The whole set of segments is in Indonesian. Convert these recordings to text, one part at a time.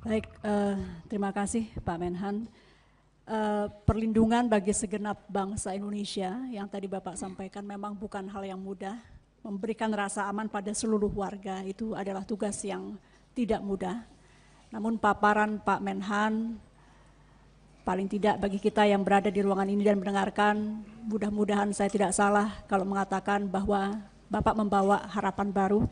Baik, terima kasih Pak Menhan. Perlindungan bagi segenap bangsa Indonesia yang tadi Bapak sampaikan memang bukan hal yang mudah. Memberikan rasa aman pada seluruh warga itu adalah tugas yang tidak mudah. Namun paparan Pak Menhan, paling tidak bagi kita yang berada di ruangan ini dan mendengarkan, mudah-mudahan saya tidak salah kalau mengatakan bahwa Bapak membawa harapan baru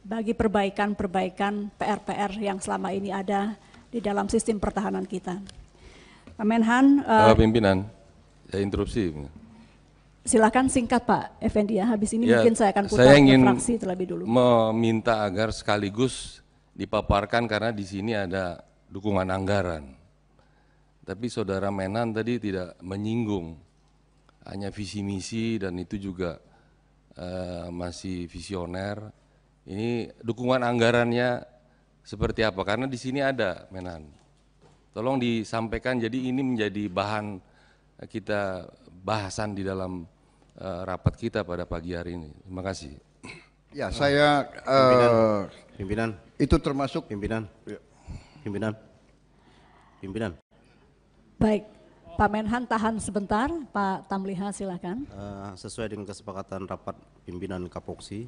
bagi perbaikan-perbaikan PR-PR yang selama ini ada di dalam sistem pertahanan kita. Pak Menhan, pimpinan, saya interupsi. silakan singkat Pak Effendi ya. Habis ini Ya, mungkin saya akan putar saya ke ingin fraksi terlebih dulu. meminta agar sekaligus dipaparkan karena di sini ada dukungan anggaran. Tapi saudara Menhan tadi tidak menyinggung, hanya visi misi dan itu juga masih visioner. Ini dukungan anggarannya seperti apa? Karena di sini ada Menhan. Tolong disampaikan, jadi ini menjadi bahan kita bahasan di dalam rapat kita pada pagi hari ini. Terima kasih. Ya, saya Pimpinan, itu termasuk pimpinan, pimpinan, pimpinan. Baik, Pak Menhan tahan sebentar, Pak Tamliha silakan. Sesuai dengan kesepakatan rapat pimpinan Kapoksi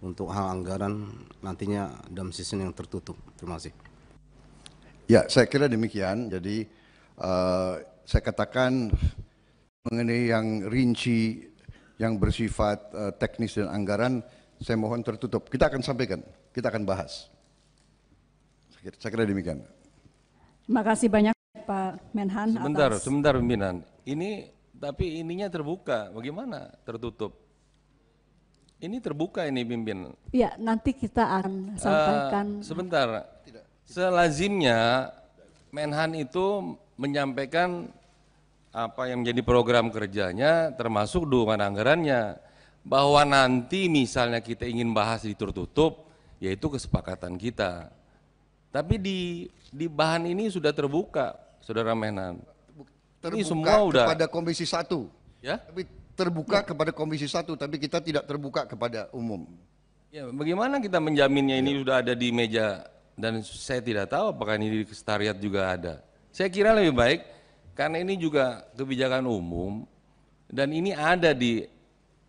untuk hal anggaran nantinya dalam sistem yang tertutup. Terima kasih. ya, saya kira demikian. Jadi saya katakan mengenai yang rinci, yang bersifat teknis dan anggaran, saya mohon tertutup. Kita akan sampaikan, kita akan bahas. Saya kira demikian. Terima kasih banyak Pak Menhan. Sebentar pimpinan. Ini tapi ininya terbuka, bagaimana tertutup? Ini terbuka ini pimpin. Ya, nanti kita akan sampaikan. Sebentar, selazimnya Menhan itu menyampaikan apa yang menjadi program kerjanya termasuk dukungan anggarannya. Bahwa nanti misalnya kita ingin bahas di tertutup, yaitu kesepakatan kita. Tapi di bahan ini sudah terbuka, Saudara Menhan. Terbuka ini semua udah kepada Komisi 1. Ya? Tapi terbuka kepada Komisi 1, tapi kita tidak terbuka kepada umum. Ya, bagaimana kita menjaminnya ini sudah ada di meja dan saya tidak tahu apakah ini di sekretariat juga ada. Saya kira lebih baik karena ini juga kebijakan umum dan ini ada di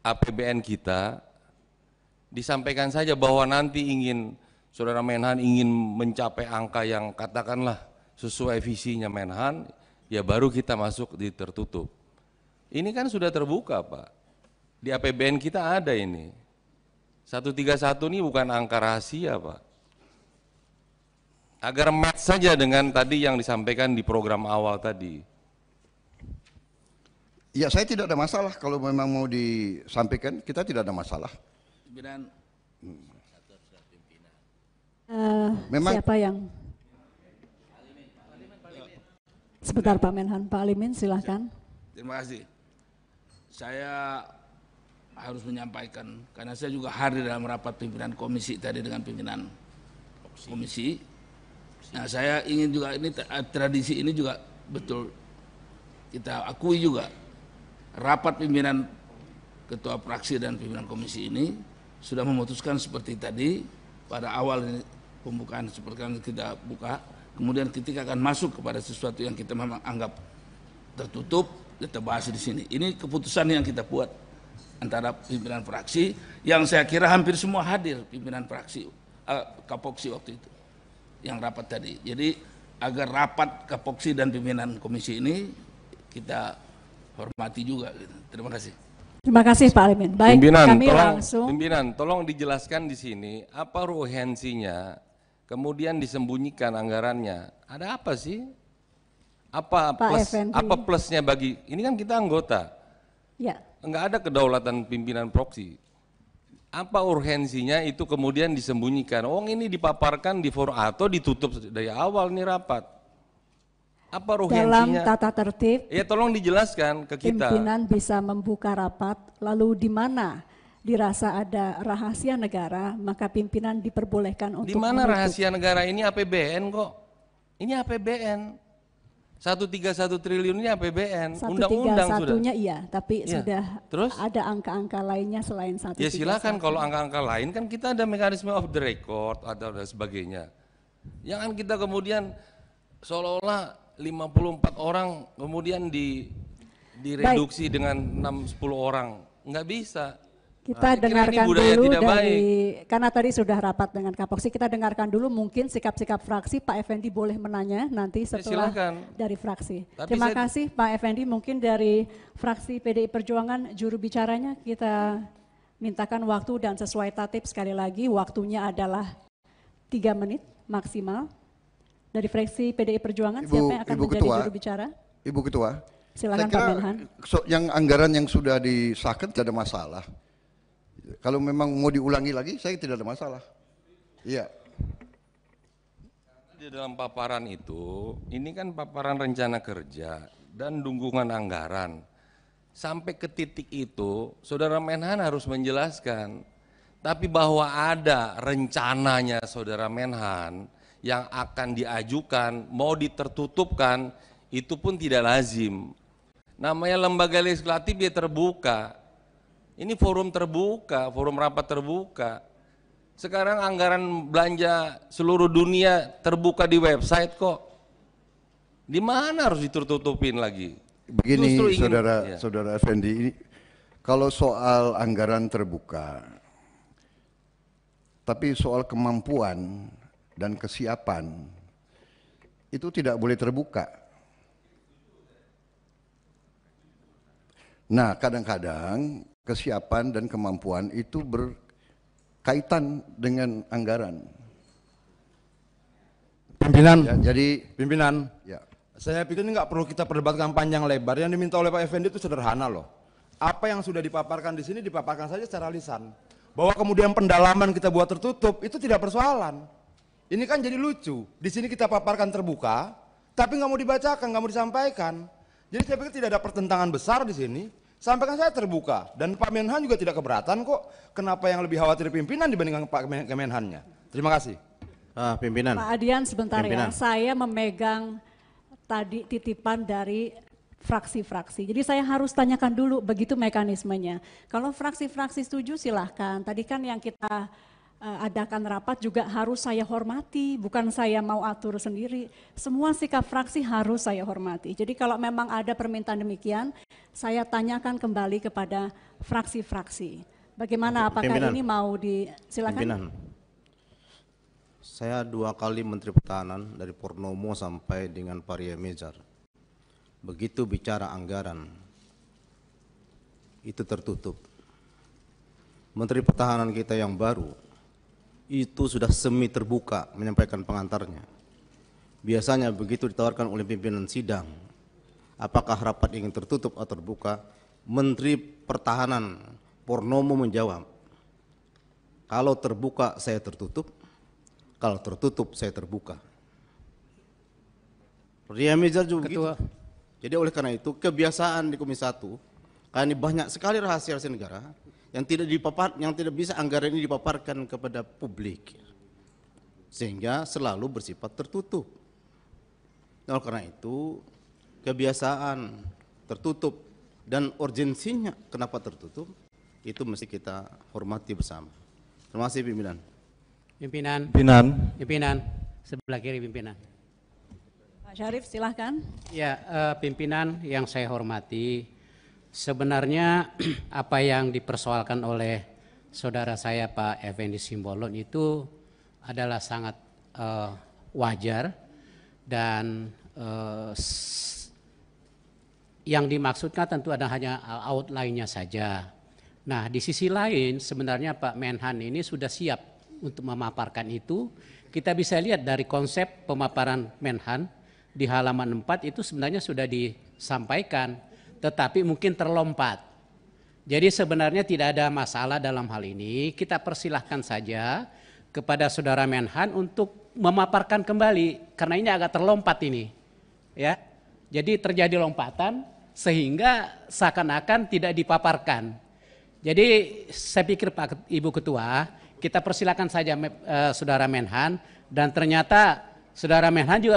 APBN kita, disampaikan saja bahwa nanti ingin Saudara Menhan ingin mencapai angka yang katakanlah sesuai visinya Menhan, ya baru kita masuk di tertutup. Ini kan sudah terbuka Pak, di APBN kita ada ini. 131 ini bukan angka rahasia Pak. Agar match saja dengan tadi yang disampaikan di program awal tadi. Ya, saya tidak ada masalah kalau memang mau disampaikan, kita tidak ada masalah. Pimpinan. Memang Siapa yang? Sebentar Pak Menhan, Pak Alimin silahkan. Terima kasih. Saya harus menyampaikan karena saya juga hadir dalam rapat pimpinan komisi tadi dengan pimpinan komisi. Nah, saya ingin juga ini tradisi ini juga betul kita akui juga. Rapat pimpinan ketua fraksi dan pimpinan komisi ini sudah memutuskan seperti tadi pada awal ini pembukaan seperti yang kita buka, kemudian ketika akan masuk kepada sesuatu yang kita memang anggap tertutup, kita bahas di sini. Ini keputusan yang kita buat antara pimpinan fraksi yang saya kira hampir semua hadir pimpinan fraksi Kapoksi waktu itu yang rapat tadi. Jadi agar rapat Kapoksi dan pimpinan komisi ini kita hormati juga. Terima kasih. Terima kasih Pak Alimin. Baik, kami langsung. Pimpinan, tolong dijelaskan di sini apa urgensinya, kemudian disembunyikan anggarannya. Ada apa sih? Apa plusnya bagi? Ini kan kita anggota. Ya. Enggak ada kedaulatan pimpinan proksi. Apa urgensinya itu kemudian disembunyikan? Oh, ini dipaparkan di forum atau ditutup dari awal nih rapat. Apa urgensinya? Dalam tata tertib, ya tolong dijelaskan ke kita. Pimpinan bisa membuka rapat, lalu di mana dirasa ada rahasia negara, maka pimpinan diperbolehkan untuk di mana menutup. Rahasia negara ini APBN kok? Ini APBN. 131 triliun ini APBN. Undang-undang sudah. 131-nya iya, tapi ya. Sudah Terus? ada angka-angka lainnya selain 131. Ya silakan kalau angka-angka lain kan kita ada mekanisme off the record atau dan sebagainya. Jangan kita kemudian seolah-olah 54 orang kemudian direduksi dengan 6-10 orang. Nggak bisa. Kita Saya kira dengarkan ini budaya dulu tidak dari, baik. karena tadi sudah rapat dengan Kapoksi, kita dengarkan dulu mungkin sikap-sikap fraksi. Pak Effendi boleh menanya nanti setelah silakan. dari fraksi. Tapi Terima saya- kasih Pak Effendi, mungkin dari fraksi PDI Perjuangan juru bicaranya kita mintakan waktu dan sesuai tatip sekali lagi waktunya adalah 3 menit maksimal. Dari fraksi PDI Perjuangan siapa yang akan menjadi juru bicara? Ibu Ketua, Silakan saya Pak kira Menhan. yang anggaran yang sudah disahkan tidak ada masalah. Kalau memang mau diulangi lagi, saya tidak ada masalah. Iya. Di dalam paparan itu, ini kan paparan rencana kerja dan dukungan anggaran. Sampai ke titik itu, Saudara Menhan harus menjelaskan. Tapi bahwa ada rencananya Saudara Menhan yang akan diajukan, mau ditertutupkan, itu pun tidak lazim. Namanya lembaga legislatif dia terbuka. Ini forum terbuka, forum rapat terbuka. Sekarang anggaran belanja seluruh dunia terbuka di website kok. Di mana harus ditutupin lagi? Begini Justru ingin- ya. saudara Effendi, ini, kalau soal anggaran terbuka, tapi soal kemampuan dan kesiapan itu tidak boleh terbuka. Nah, kadang-kadang kesiapan dan kemampuan itu berkaitan dengan anggaran. Pimpinan, Ya, jadi pimpinan, ya, saya pikir ini nggak perlu kita perdebatkan panjang lebar. Yang diminta oleh Pak Effendi itu sederhana loh. Apa yang sudah dipaparkan di sini dipaparkan saja secara lisan. Bahwa kemudian pendalaman kita buat tertutup itu tidak persoalan. Ini kan jadi lucu. Di sini kita paparkan terbuka, tapi nggak mau dibacakan, nggak mau disampaikan. Jadi saya pikir tidak ada pertentangan besar di sini. Sampaikan saya terbuka dan Pak Menhan juga tidak keberatan kok. Kenapa yang lebih khawatir pimpinan dibandingkan Pak Menhannya? Terima kasih. Pimpinan. Pak Adian sebentar Pimpinan. ya, saya memegang tadi titipan dari fraksi-fraksi. Jadi saya harus tanyakan dulu begitu mekanismenya. Kalau fraksi-fraksi setuju silahkan. Tadi kan yang kita adakan rapat juga harus saya hormati, bukan saya mau atur sendiri. Semua sikap fraksi harus saya hormati. Jadi kalau memang ada permintaan demikian, saya tanyakan kembali kepada fraksi-fraksi. Bagaimana, apakah Pimpinan. ini mau silakan? Pimpinan. Saya 2 kali Menteri Pertahanan dari Purnomo sampai dengan Pak Riamizar. Begitu bicara anggaran, itu tertutup. Menteri Pertahanan kita yang baru, itu sudah semi terbuka menyampaikan pengantarnya. Biasanya begitu ditawarkan oleh pimpinan sidang, apakah rapat ingin tertutup atau terbuka, Menteri Pertahanan Purnomo menjawab, kalau terbuka saya tertutup, kalau tertutup saya terbuka. Riamizar juga begitu. Jadi oleh karena itu kebiasaan di Komisi 1, karena ini banyak sekali rahasia-rahasia negara yang tidak bisa anggaran ini dipaparkan kepada publik, sehingga selalu bersifat tertutup. Oleh karena itu kebiasaan tertutup dan urgensinya kenapa tertutup itu mesti kita hormati bersama. Terima kasih pimpinan. Pimpinan, sebelah kiri pimpinan. Pak Syarif silahkan. Ya, pimpinan yang saya hormati, sebenarnya apa yang dipersoalkan oleh saudara saya Pak Effendi Simbolon itu adalah sangat wajar dan yang dimaksudkan tentu ada hanya outline-nya saja. Nah, di sisi lain sebenarnya Pak Menhan ini sudah siap untuk memaparkan itu. Kita bisa lihat dari konsep pemaparan Menhan di halaman 4 itu sebenarnya sudah disampaikan, tetapi mungkin terlompat. Jadi sebenarnya tidak ada masalah dalam hal ini. Kita persilahkan saja kepada saudara Menhan untuk memaparkan kembali, karena ini agak terlompat ini, ya. Jadi terjadi lompatan sehingga seakan-akan tidak dipaparkan. Jadi saya pikir Pak Ibu Ketua, kita persilakan saja saudara Menhan, dan ternyata saudara Menhan juga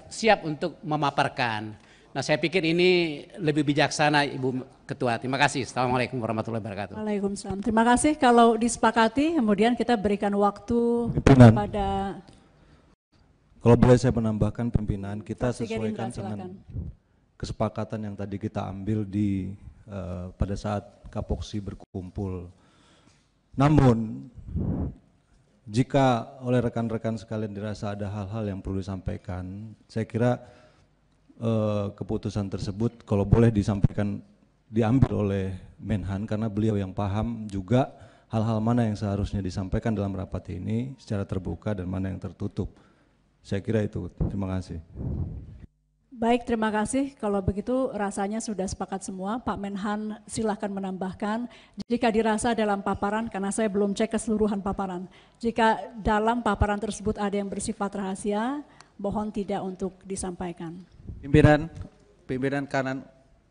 siap untuk memaparkan. Nah, saya pikir ini lebih bijaksana Ibu Ketua. Terima kasih. Assalamualaikum warahmatullahi wabarakatuh. Waalaikumsalam. Terima kasih. Kalau disepakati, kemudian kita berikan waktu Pimpinan. kepada Kalau boleh saya menambahkan pimpinan, kita Fraksi sesuaikan Gerindra, dengan silakan. kesepakatan yang tadi kita ambil di pada saat Kapoksi berkumpul. Namun jika oleh rekan-rekan sekalian dirasa ada hal-hal yang perlu disampaikan, saya kira keputusan tersebut kalau boleh disampaikan diambil oleh Menhan karena beliau yang paham juga hal-hal mana yang seharusnya disampaikan dalam rapat ini secara terbuka dan mana yang tertutup. Saya kira itu. Terima kasih. Baik, terima kasih. Kalau begitu rasanya sudah sepakat semua. Pak Menhan silahkan menambahkan. Jika dirasa dalam paparan, karena saya belum cek keseluruhan paparan. Jika dalam paparan tersebut ada yang bersifat rahasia, mohon tidak untuk disampaikan. Pimpinan kanan.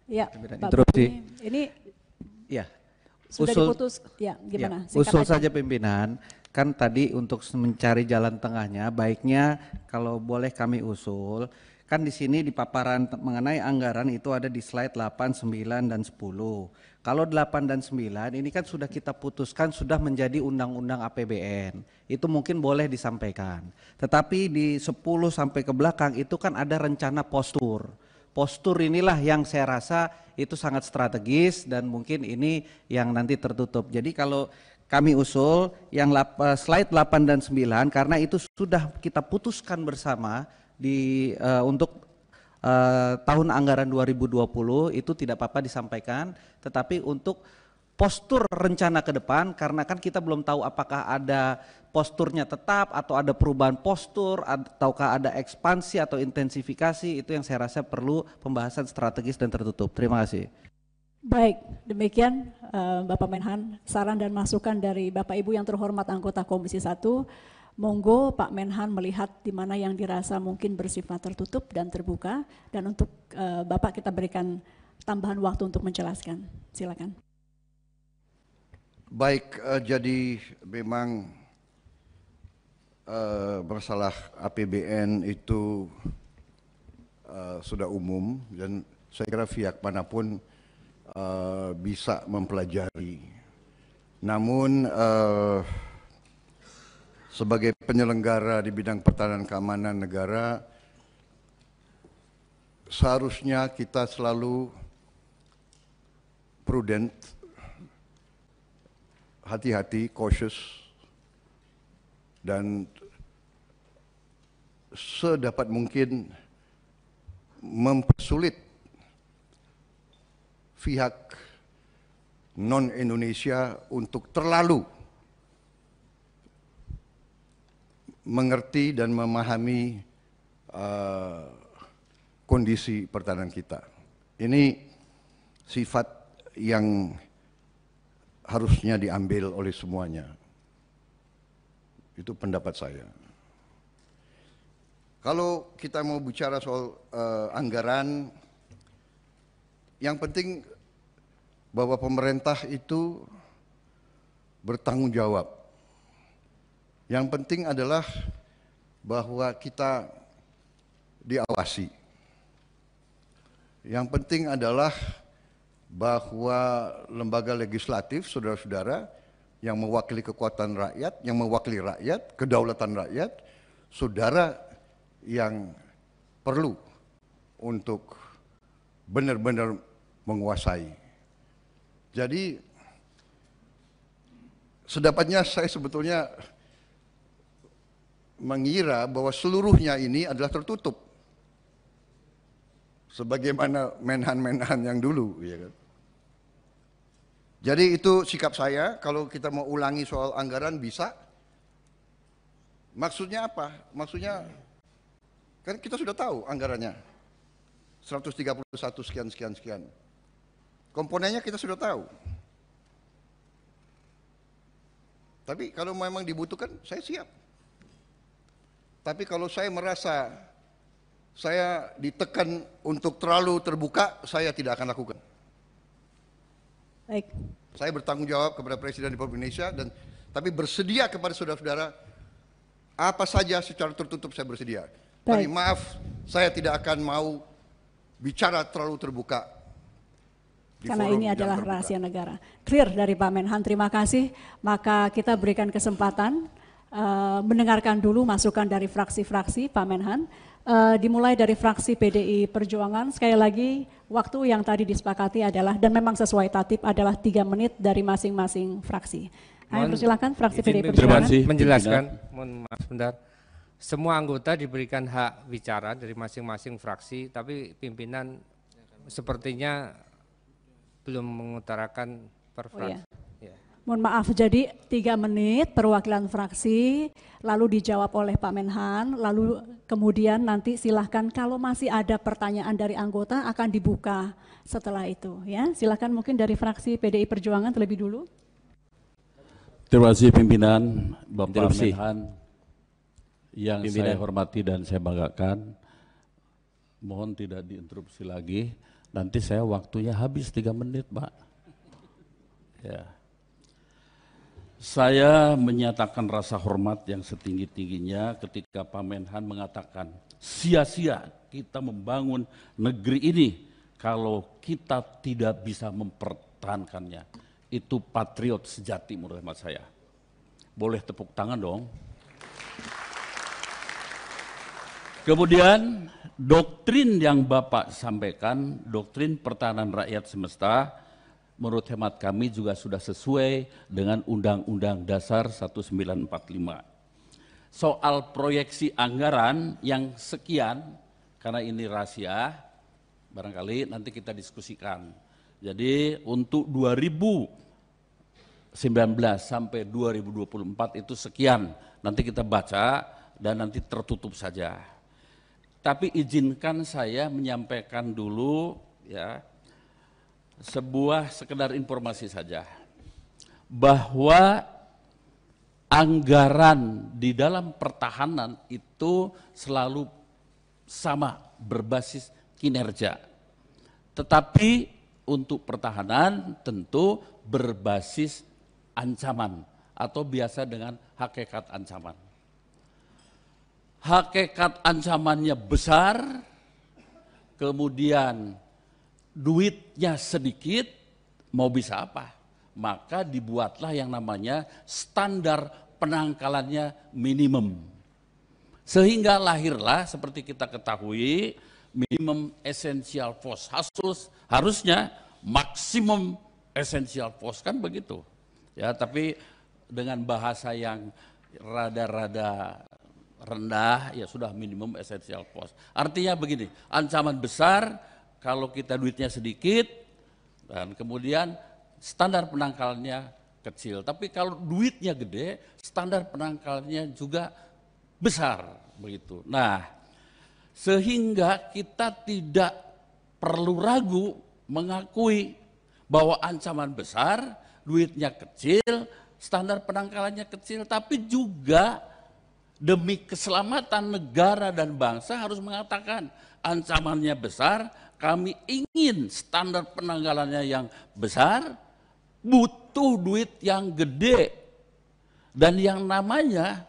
Ya, Pimpinan Pak interupsi. Budi, ini Ya. sudah diputus. Ya, gimana? Ya, Singkat usul aja. saja pimpinan. Kan tadi untuk mencari jalan tengahnya, baiknya kalau boleh kami usul, kan di sini di paparan mengenai anggaran itu ada di slide 8, 9, dan 10. Kalau 8 dan 9 ini kan sudah kita putuskan sudah menjadi undang-undang APBN. Itu mungkin boleh disampaikan. Tetapi di 10 sampai ke belakang itu kan ada rencana postur. Postur inilah yang saya rasa itu sangat strategis dan mungkin ini yang nanti tertutup. Jadi kalau kami usul yang slide 8 dan 9 karena itu sudah kita putuskan bersama di untuk tahun anggaran 2020 itu tidak apa-apa disampaikan, tetapi untuk postur rencana ke depan karena kan kita belum tahu apakah ada posturnya tetap atau ada perubahan postur ataukah ada ekspansi atau intensifikasi, itu yang saya rasa perlu pembahasan strategis dan tertutup. Terima kasih. Baik, demikian Bapak Menhan, saran dan masukan dari Bapak Ibu yang terhormat anggota Komisi 1. Monggo Pak Menhan melihat di mana yang dirasa mungkin bersifat tertutup dan terbuka, dan untuk Bapak kita berikan tambahan waktu untuk menjelaskan. Silakan. Baik, jadi memang masalah APBN itu sudah umum dan saya kira pihak manapun bisa mempelajari. Namun sebagai penyelenggara di bidang pertahanan keamanan negara, seharusnya kita selalu prudent, hati-hati, cautious, dan sedapat mungkin mempersulit pihak non-Indonesia untuk terlalu mengerti dan memahami kondisi pertahanan kita. Ini sifat yang harusnya diambil oleh semuanya. Itu pendapat saya. Kalau kita mau bicara soal anggaran, yang penting bahwa pemerintah itu bertanggung jawab. Yang penting adalah bahwa kita diawasi. Yang penting adalah bahwa lembaga legislatif, saudara-saudara, yang mewakili kekuatan rakyat, yang mewakili rakyat, kedaulatan rakyat, saudara yang perlu untuk benar-benar menguasai. Jadi sedapatnya saya sebetulnya mengira bahwa seluruhnya ini adalah tertutup, sebagaimana menhan-menhan yang dulu, ya kan. Jadi itu sikap saya. Kalau kita mau ulangi soal anggaran bisa. Maksudnya apa? Maksudnya kan kita sudah tahu anggarannya 131 sekian. Komponennya kita sudah tahu. Tapi kalau memang dibutuhkan, saya siap. Tapi kalau saya merasa saya ditekan untuk terlalu terbuka, saya tidak akan lakukan. Baik. Saya bertanggung jawab kepada Presiden Republik Indonesia tapi bersedia kepada saudara-saudara apa saja secara tertutup saya bersedia. Tapi maaf, saya tidak akan mau bicara terlalu terbuka. Karena ini adalah rahasia negara. Clear dari Pak Menhan, terima kasih. Maka kita berikan kesempatan mendengarkan dulu masukan dari fraksi-fraksi, Pak Menhan. Dimulai dari fraksi PDI Perjuangan, sekali lagi waktu yang tadi disepakati adalah, dan memang sesuai tatib, adalah 3 menit dari masing-masing fraksi. Kami persilakan fraksi PDI Perjuangan. Menjelaskan, mohon maaf sebentar. Semua anggota diberikan hak bicara dari masing-masing fraksi, tapi pimpinan sepertinya belum mengutarakan per fraksi. Mohon maaf, jadi 3 menit perwakilan fraksi, lalu dijawab oleh Pak Menhan, lalu kemudian nanti silahkan kalau masih ada pertanyaan dari anggota akan dibuka setelah itu. Ya, silahkan mungkin dari fraksi PDI Perjuangan terlebih dulu. Terima kasih pimpinan, Bapak Menhan, yang saya hormati dan saya banggakan. Mohon tidak diinterupsi lagi, nanti saya waktunya habis 3 menit, Pak. Ya. Saya menyatakan rasa hormat yang setinggi-tingginya ketika Pak Menhan mengatakan sia-sia kita membangun negeri ini kalau kita tidak bisa mempertahankannya. Itu patriot sejati menurut hemat saya. Boleh tepuk tangan dong. Kemudian doktrin yang Bapak sampaikan, doktrin pertahanan rakyat semesta, menurut hemat kami juga sudah sesuai dengan Undang-Undang Dasar 1945. Soal proyeksi anggaran yang sekian, karena ini rahasia, barangkali nanti kita diskusikan. Jadi untuk 2019 sampai 2024 itu sekian, nanti kita baca dan nanti tertutup saja. Tapi izinkan saya menyampaikan dulu ya, sebuah sekedar informasi saja, bahwa anggaran di dalam pertahanan itu selalu sama, berbasis kinerja. Tetapi untuk pertahanan tentu berbasis ancaman atau biasa dengan hakikat ancaman. Hakikat ancamannya besar, kemudian duitnya sedikit, mau bisa apa? Maka dibuatlah yang namanya standar penangkalannya minimum. Sehingga lahirlah seperti kita ketahui minimum essential force, harusnya maksimum essential force, kan begitu. Ya, tapi dengan bahasa yang rada-rada rendah ya sudah minimum essential force. Artinya begini, ancaman besar kalau kita duitnya sedikit, dan kemudian standar penangkalannya kecil. Tapi kalau duitnya gede, standar penangkalannya juga besar, begitu. Nah, sehingga kita tidak perlu ragu mengakui bahwa ancaman besar, duitnya kecil, standar penangkalannya kecil, tapi juga demi keselamatan negara dan bangsa harus mengatakan ancamannya besar, kami ingin standar penanggalannya yang besar, butuh duit yang gede. Dan yang namanya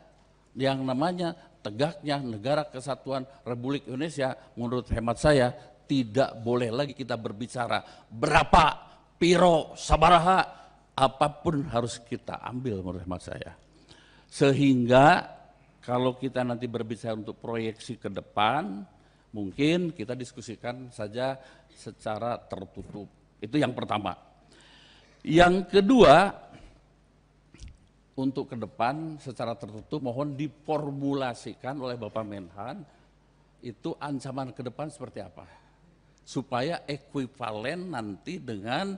tegaknya negara kesatuan Republik Indonesia, menurut hemat saya tidak boleh lagi kita berbicara berapa, piro, sabaraha, apapun harus kita ambil menurut hemat saya. Sehingga kalau kita nanti berbicara untuk proyeksi ke depan, mungkin kita diskusikan saja secara tertutup. Itu yang pertama. Yang kedua, untuk ke depan secara tertutup mohon diformulasikan oleh Bapak Menhan, itu ancaman ke depan seperti apa. Supaya ekuivalen nanti dengan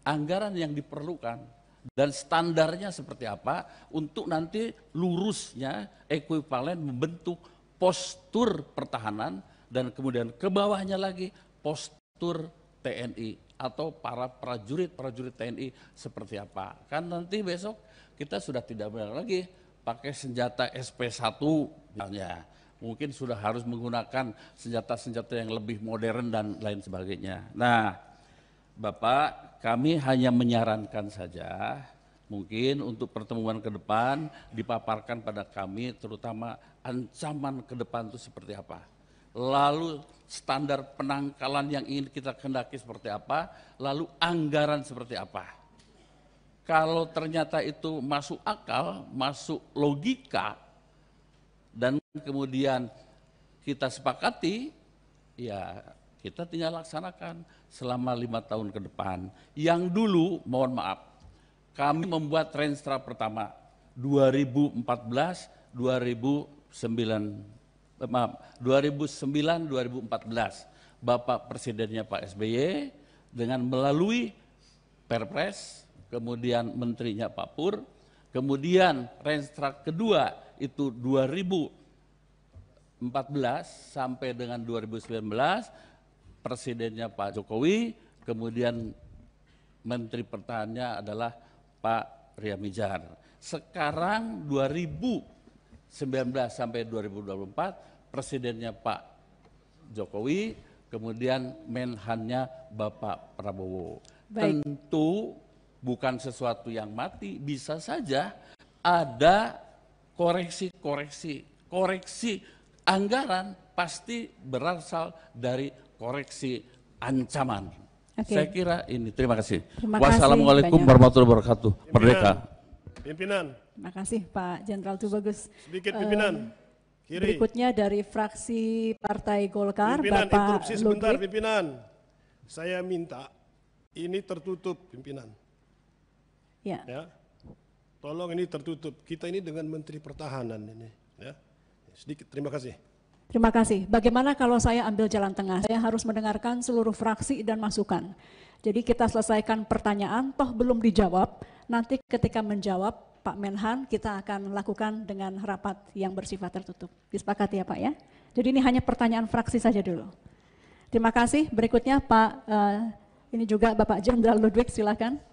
anggaran yang diperlukan. Dan standarnya seperti apa untuk nanti lurusnya ekuivalen membentuk postur pertahanan dan kemudian ke bawahnya lagi postur TNI atau para prajurit TNI seperti apa. Kan nanti besok kita sudah tidak lagi pakai senjata SP1 misalnya. Mungkin sudah harus menggunakan senjata-senjata yang lebih modern dan lain sebagainya. Nah, Bapak, kami hanya menyarankan saja, mungkin untuk pertemuan ke depan dipaparkan pada kami terutama ancaman ke depan itu seperti apa. Lalu standar penangkalan yang ingin kita kehendaki seperti apa, lalu anggaran seperti apa. Kalau ternyata itu masuk akal, masuk logika, dan kemudian kita sepakati, ya kita tinggal laksanakan selama 5 tahun ke depan. Yang dulu, mohon maaf, kami membuat Renstra pertama 2009-2014. Bapak Presidennya Pak SBY dengan melalui Perpres, kemudian menterinya Pak Pur, kemudian Renstra kedua itu 2014 sampai dengan 2019, presidennya Pak Jokowi, kemudian Menteri Pertahanannya adalah Pak Ria Mijar. Sekarang 2019 sampai 2024, presidennya Pak Jokowi, kemudian Menhannya Bapak Prabowo. Baik. Tentu bukan sesuatu yang mati, bisa saja ada koreksi anggaran pasti berasal dari koreksi ancaman. Oke. Saya kira ini. Terima kasih. Terima kasih Wassalamualaikum banyak. warahmatullahi wabarakatuh. Merdeka. Pimpinan. Terima kasih Pak Jenderal Tubagus. Sedikit pimpinan. Kiri. Berikutnya dari fraksi Partai Golkar, Pimpinan, Bapak interupsi sebentar Ludwig. pimpinan. Saya minta ini tertutup pimpinan. Ya. Ya. Tolong ini tertutup. Kita ini dengan Menteri Pertahanan ini. Ya. Sedikit, terima kasih. Terima kasih. Bagaimana kalau saya ambil jalan tengah? Saya harus mendengarkan seluruh fraksi dan masukan. Jadi kita selesaikan pertanyaan, toh belum dijawab. Nanti ketika menjawab Pak Menhan, kita akan lakukan dengan rapat yang bersifat tertutup. Disepakati ya Pak ya? Jadi ini hanya pertanyaan fraksi saja dulu. Terima kasih. Berikutnya Pak, ini juga Bapak Jenderal Ludwig, silakan.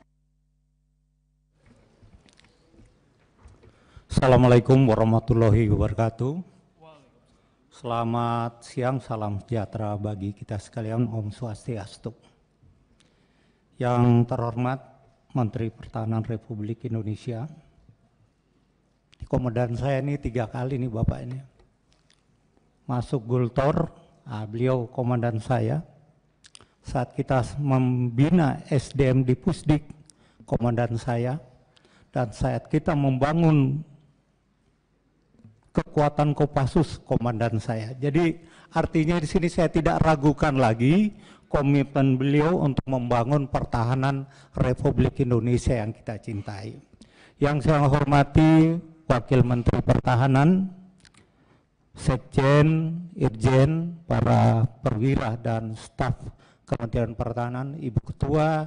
Assalamualaikum warahmatullahi wabarakatuh. Selamat siang, salam sejahtera bagi kita sekalian, Om Swastiastu. Yang terhormat Menteri Pertahanan Republik Indonesia, komandan saya ini 3 kali nih Bapak ini. Masuk Gultor, beliau komandan saya. Saat kita membina SDM di Pusdik, komandan saya. Dan saat kita membangun kekuatan Kopassus, komandan saya. Jadi artinya di sini saya tidak ragukan lagi komitmen beliau untuk membangun pertahanan Republik Indonesia yang kita cintai. Yang saya hormati Wakil Menteri Pertahanan, Sekjen, Irjen, para perwira dan staf Kementerian Pertahanan, Ibu Ketua,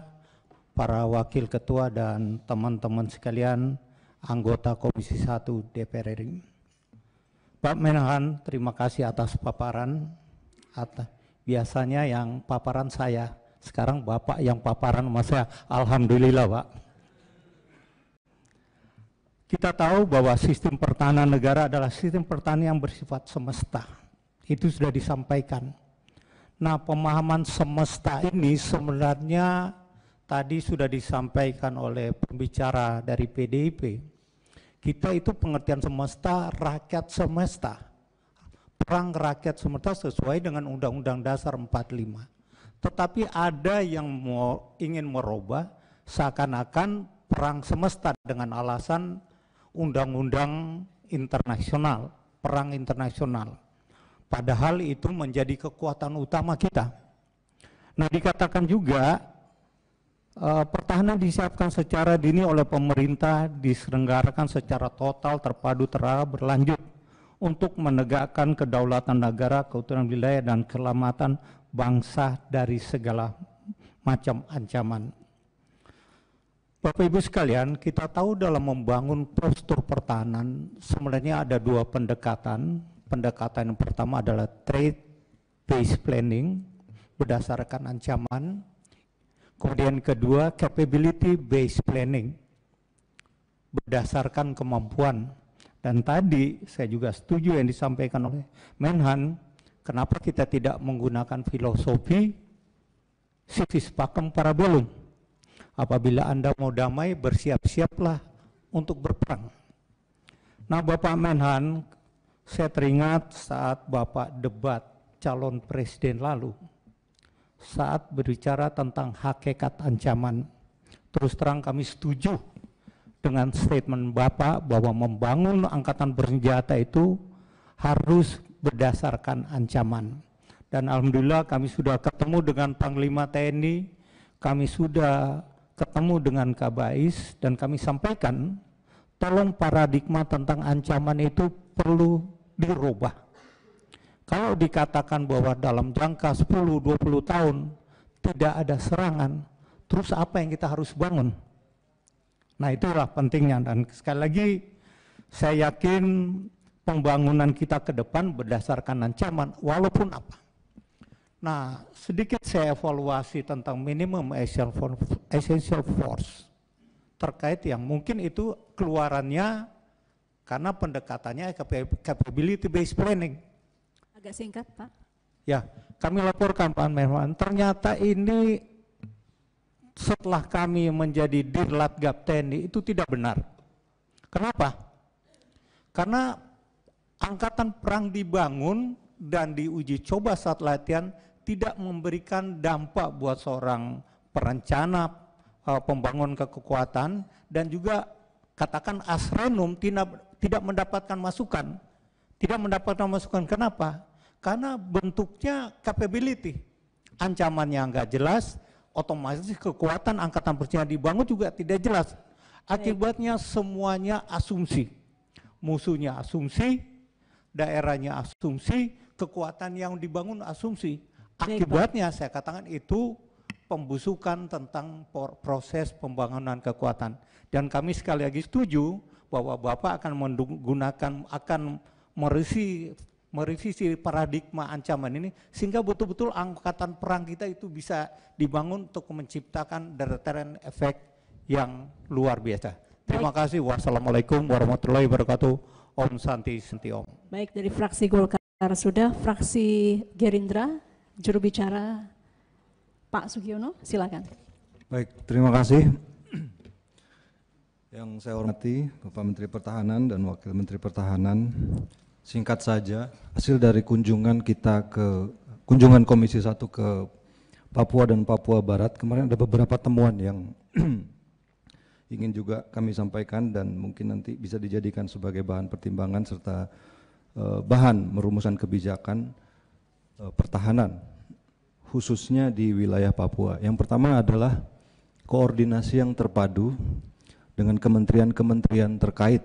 para Wakil Ketua dan teman-teman sekalian, anggota Komisi 1 DPR RI. Pak Menhan, terima kasih atas paparan. Biasanya yang paparan saya, sekarang Bapak yang paparan sama saya. Alhamdulillah Pak. Kita tahu bahwa sistem pertahanan negara adalah sistem pertahanan yang bersifat semesta. Itu sudah disampaikan. Nah, pemahaman semesta ini sebenarnya tadi sudah disampaikan oleh pembicara dari PDIP. Kita itu pengertian semesta, rakyat semesta. Perang rakyat semesta sesuai dengan Undang-Undang Dasar 45. Tetapi ada yang ingin merubah seakan-akan perang semesta dengan alasan undang-undang internasional, perang internasional. Padahal itu menjadi kekuatan utama kita. Nah, dikatakan juga pertahanan disiapkan secara dini oleh pemerintah, diselenggarakan secara total, terpadu, terarah, berlanjut untuk menegakkan kedaulatan negara, keutuhan wilayah, dan keselamatan bangsa dari segala macam ancaman. Bapak Ibu sekalian, kita tahu dalam membangun postur pertahanan sebenarnya ada 2 pendekatan. Pendekatan yang pertama adalah threat-based planning berdasarkan ancaman. Kemudian kedua, capability-based planning berdasarkan kemampuan. Dan tadi saya juga setuju yang disampaikan oleh Menhan, kenapa kita tidak menggunakan filosofi civis pacem parabellum. Apabila Anda mau damai, bersiap-siaplah untuk berperang. Nah, Bapak Menhan, saya teringat saat Bapak debat calon presiden lalu, saat berbicara tentang hakikat ancaman, terus terang kami setuju dengan statement Bapak bahwa membangun angkatan bersenjata itu harus berdasarkan ancaman. Dan alhamdulillah kami sudah ketemu dengan Panglima TNI, kami sudah ketemu dengan Kabais, dan kami sampaikan tolong paradigma tentang ancaman itu perlu dirubah. Kalau dikatakan bahwa dalam jangka 10-20 tahun tidak ada serangan, terus apa yang kita harus bangun? Nah, itulah pentingnya, dan sekali lagi saya yakin pembangunan kita ke depan berdasarkan ancaman walaupun apa. Nah, sedikit saya evaluasi tentang minimum essential force terkait yang mungkin itu keluarannya karena pendekatannya capability based planning. Agak singkat, Pak. Ya, kami laporkan Pak Menhan, ternyata ini setelah kami menjadi Dirlat Gap TNI itu tidak benar. Kenapa? Karena angkatan perang dibangun dan diuji coba saat latihan tidak memberikan dampak buat seorang perencana pembangun kekuatan, dan juga katakan asrenum tidak mendapatkan masukan. Tidak mendapatkan masukan, kenapa? Karena bentuknya capability, ancamannya nggak jelas, otomatis kekuatan angkatan bersenjata dibangun juga tidak jelas. Akibatnya semuanya asumsi, musuhnya asumsi, daerahnya asumsi, kekuatan yang dibangun asumsi. Akibatnya saya katakan itu pembusukan tentang proses pembangunan kekuatan. Dan kami sekali lagi setuju bahwa Bapak akan menggunakan, akan merevisi paradigma ancaman ini sehingga betul-betul angkatan perang kita itu bisa dibangun untuk menciptakan deterrent effect yang luar biasa. Terima kasih. Wassalamualaikum warahmatullahi wabarakatuh. Om Santi Santi Om. Baik, dari fraksi Golkar sudah, fraksi Gerindra, juru bicara Pak Sugiono, silakan. Baik, terima kasih. Yang saya hormati Bapak Menteri Pertahanan dan Wakil Menteri Pertahanan, singkat saja, hasil dari kunjungan Komisi 1 ke Papua dan Papua Barat, kemarin ada beberapa temuan yang ingin juga kami sampaikan dan mungkin nanti bisa dijadikan sebagai bahan pertimbangan serta bahan merumusan kebijakan pertahanan, khususnya di wilayah Papua. Yang pertama adalah koordinasi yang terpadu dengan kementerian-kementerian terkait,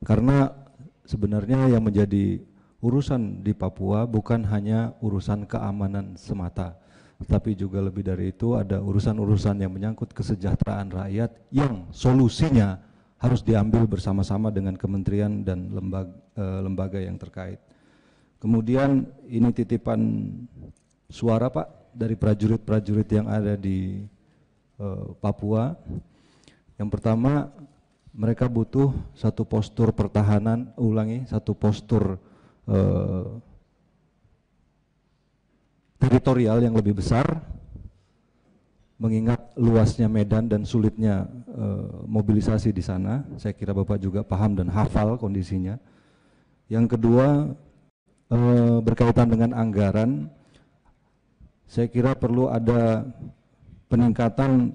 karena sebenarnya yang menjadi urusan di Papua bukan hanya urusan keamanan semata, tetapi juga lebih dari itu ada urusan-urusan yang menyangkut kesejahteraan rakyat yang solusinya harus diambil bersama-sama dengan kementerian dan lembaga yang terkait. Kemudian ini titipan suara Pak dari prajurit-prajurit yang ada di Papua. Yang pertama, mereka butuh satu postur pertahanan, satu postur teritorial yang lebih besar, mengingat luasnya medan dan sulitnya mobilisasi di sana. Saya kira Bapak juga paham dan hafal kondisinya. Yang kedua, berkaitan dengan anggaran, saya kira perlu ada peningkatan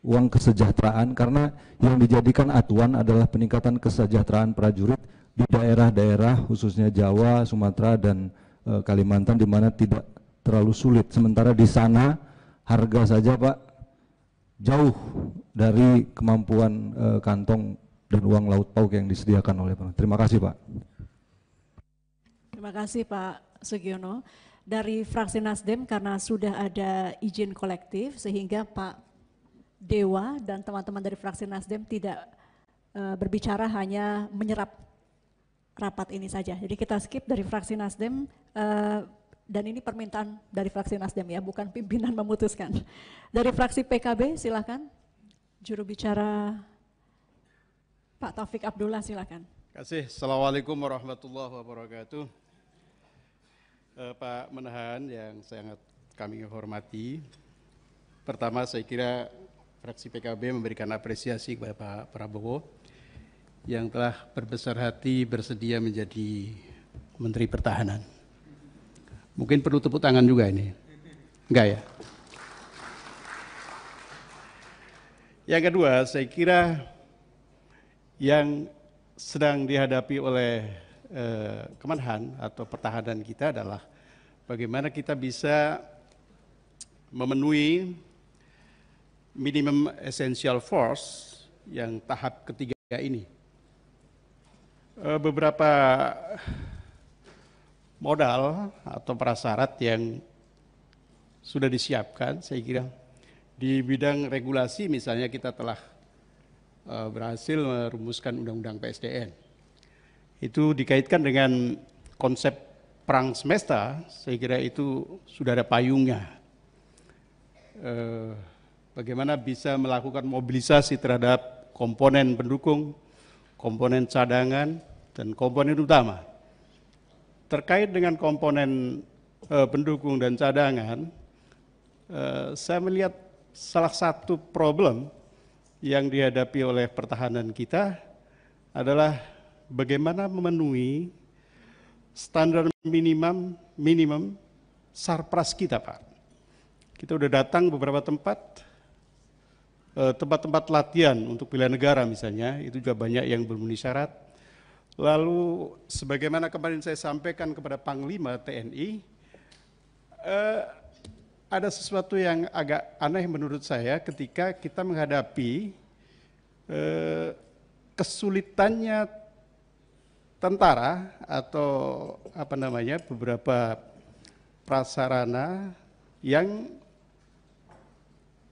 uang kesejahteraan, karena yang dijadikan acuan adalah peningkatan kesejahteraan prajurit di daerah-daerah khususnya Jawa, Sumatera, dan Kalimantan, di mana tidak terlalu sulit. Sementara di sana harga saja Pak jauh dari kemampuan kantong dan uang laut pauk yang disediakan oleh Pak. Terima kasih Pak. Terima kasih Pak Sugiono. Dari fraksi Nasdem, karena sudah ada izin kolektif sehingga Pak Dewa dan teman-teman dari fraksi Nasdem tidak berbicara, hanya menyerap rapat ini saja. Jadi kita skip dari fraksi Nasdem, dan ini permintaan dari fraksi Nasdem ya, bukan pimpinan memutuskan. Dari fraksi PKB silakan, juru bicara Pak Taufik Abdullah, silakan. Terima kasih. Assalamualaikum warahmatullahi wabarakatuh. Pak Menhan yang sangat kami hormati, pertama saya kira fraksi PKB memberikan apresiasi kepada Pak Prabowo yang telah berbesar hati bersedia menjadi Menteri Pertahanan. Mungkin perlu tepuk tangan juga ini, enggak ya? Yang kedua, saya kira yang sedang dihadapi oleh Kemenhan atau pertahanan kita adalah bagaimana kita bisa memenuhi minimum essential force yang tahap ketiga ini. Beberapa modal atau prasyarat yang sudah disiapkan, saya kira di bidang regulasi misalnya kita telah berhasil merumuskan undang-undang PSDN. Itu dikaitkan dengan konsep perang semesta, saya kira itu sudah ada payungnya. Bagaimana bisa melakukan mobilisasi terhadap komponen pendukung, komponen cadangan, dan komponen utama. Terkait dengan komponen pendukung dan cadangan, saya melihat salah satu problem yang dihadapi oleh pertahanan kita adalah bagaimana memenuhi standar minimum sarpras kita, Pak. Kita udah datang beberapa tempat-tempat latihan untuk bela negara misalnya, itu juga banyak yang memenuhi syarat. Lalu sebagaimana kemarin saya sampaikan kepada Panglima TNI, ada sesuatu yang agak aneh menurut saya ketika kita menghadapi kesulitannya tentara atau beberapa prasarana yang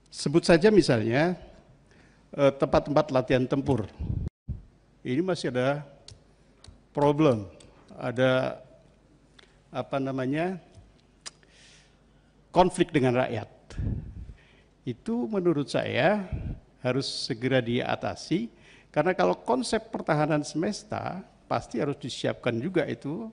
sebut saja misalnya tempat-tempat latihan tempur. Ini masih ada problem, ada konflik dengan rakyat. Itu menurut saya harus segera diatasi, karena kalau konsep pertahanan semesta pasti harus disiapkan juga itu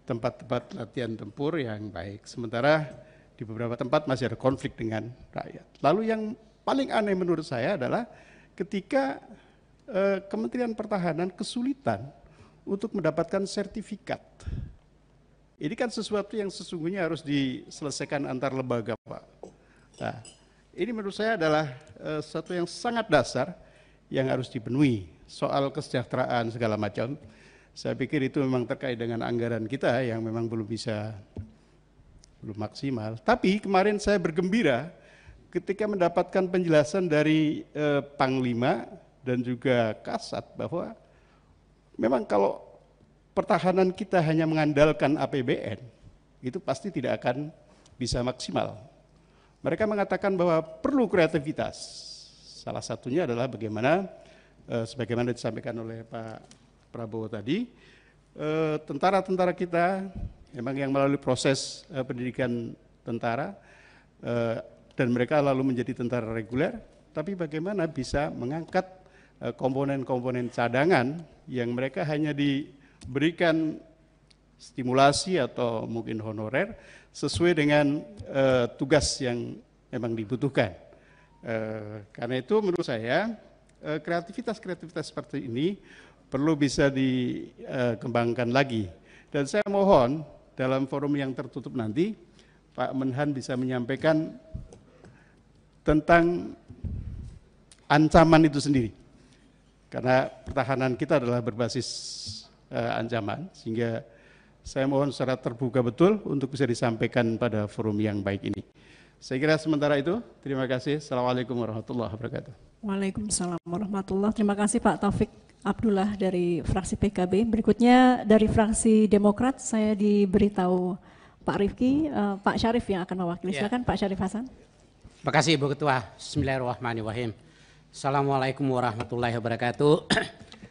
tempat-tempat latihan tempur yang baik. Sementara di beberapa tempat masih ada konflik dengan rakyat. Lalu yang paling aneh menurut saya adalah ketika Kementerian Pertahanan kesulitan untuk mendapatkan sertifikat. Ini kan sesuatu yang sesungguhnya harus diselesaikan antar lembaga, Pak. Nah, ini menurut saya adalah sesuatu yang sangat dasar yang harus dipenuhi. Soal kesejahteraan segala macam, saya pikir itu memang terkait dengan anggaran kita yang memang belum maksimal. Tapi kemarin saya bergembira ketika mendapatkan penjelasan dari Panglima dan juga Kasat bahwa memang kalau pertahanan kita hanya mengandalkan APBN, itu pasti tidak akan bisa maksimal. Mereka mengatakan bahwa perlu kreativitas. Salah satunya adalah bagaimana, sebagaimana disampaikan oleh Pak Prabowo tadi, tentara-tentara kita memang yang melalui proses pendidikan tentara, dan mereka lalu menjadi tentara reguler, tapi bagaimana bisa mengangkat komponen-komponen cadangan yang mereka hanya diberikan stimulasi atau mungkin honorer sesuai dengan tugas yang memang dibutuhkan. Karena itu menurut saya kreativitas-kreativitas seperti ini perlu bisa dikembangkan lagi. Dan saya mohon dalam forum yang tertutup nanti Pak Menhan bisa menyampaikan tentang ancaman itu sendiri. Karena pertahanan kita adalah berbasis ancaman, sehingga saya mohon secara terbuka betul untuk bisa disampaikan pada forum yang baik ini. Saya kira sementara itu, terima kasih. Assalamualaikum warahmatullahi wabarakatuh. Waalaikumsalam warahmatullahi wabarakatuh. Terima kasih Pak Taufik Abdullah dari fraksi PKB. Berikutnya dari fraksi Demokrat, saya diberitahu Pak Rifki, Pak Syarif yang akan mewakili. Silakan Pak Syarif Hasan. Terima kasih Ibu Ketua. Bismillahirrahmanirrahim. Assalamualaikum warahmatullahi wabarakatuh.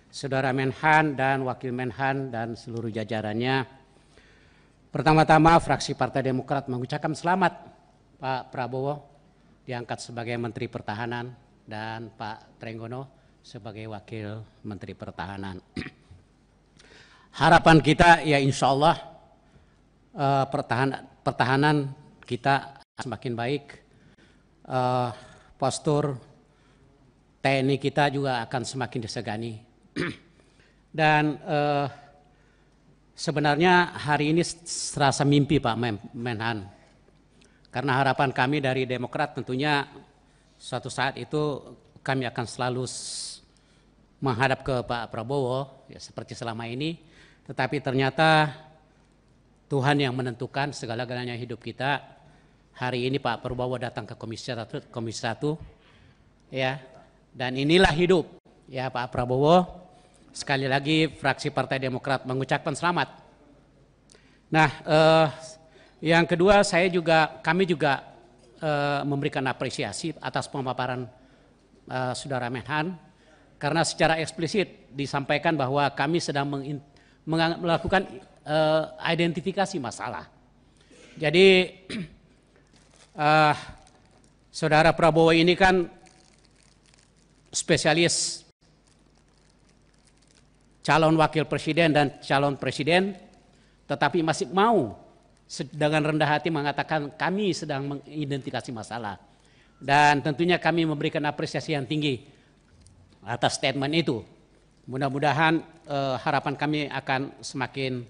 Saudara Menhan dan Wakil Menhan dan seluruh jajarannya. Pertama-tama fraksi Partai Demokrat mengucapkan selamat Pak Prabowo diangkat sebagai Menteri Pertahanan dan Pak Trenggono sebagai Wakil Menteri Pertahanan. Harapan kita ya insya Allah pertahanan kita semakin baik, postur TNI kita juga akan semakin disegani. Dan sebenarnya hari ini serasa mimpi Pak Menhan. Karena harapan kami dari Demokrat tentunya suatu saat itu kami akan selalu menghadap ke Pak Prabowo ya seperti selama ini, tetapi ternyata Tuhan yang menentukan segala-galanya hidup kita. Hari ini Pak Prabowo datang ke Komisi 1 ya, dan inilah hidup ya Pak Prabowo. Sekali lagi fraksi Partai Demokrat mengucapkan selamat. Nah, yang kedua kami juga memberikan apresiasi atas pemaparan Saudara Menhan, karena secara eksplisit disampaikan bahwa kami sedang melakukan identifikasi masalah. Jadi Saudara Prabowo ini kan spesialis calon wakil presiden dan calon presiden, tetapi masih mau dengan rendah hati mengatakan kami sedang mengidentifikasi masalah. Dan tentunya kami memberikan apresiasi yang tinggi atas statement itu. Mudah-mudahan harapan kami akan semakin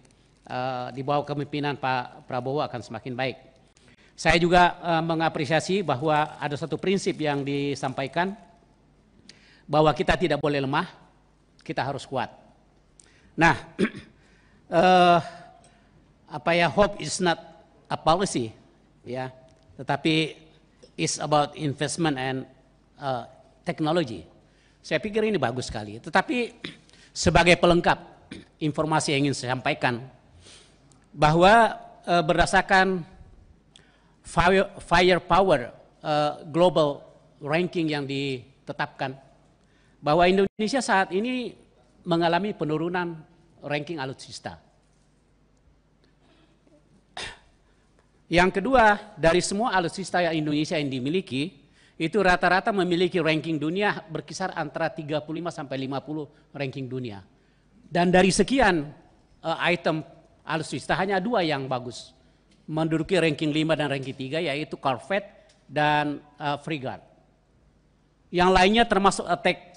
di bawah kepemimpinan Pak Prabowo akan semakin baik. Saya juga mengapresiasi bahwa ada satu prinsip yang disampaikan, bahwa kita tidak boleh lemah, kita harus kuat. Nah, hope is not a policy, ya, tetapi it's about investment and technology. Saya pikir ini bagus sekali. Tetapi sebagai pelengkap informasi yang ingin saya sampaikan, bahwa berdasarkan Firepower global ranking yang ditetapkan, bahwa Indonesia saat ini mengalami penurunan ranking alutsista. Yang kedua, dari semua alutsista yang Indonesia yang dimiliki, itu rata-rata memiliki ranking dunia berkisar antara 35 sampai 50 ranking dunia. Dan dari sekian item alutsista hanya 2 yang bagus, menduduki ranking 5 dan ranking 3, yaitu korvet dan frigate. Yang lainnya termasuk attack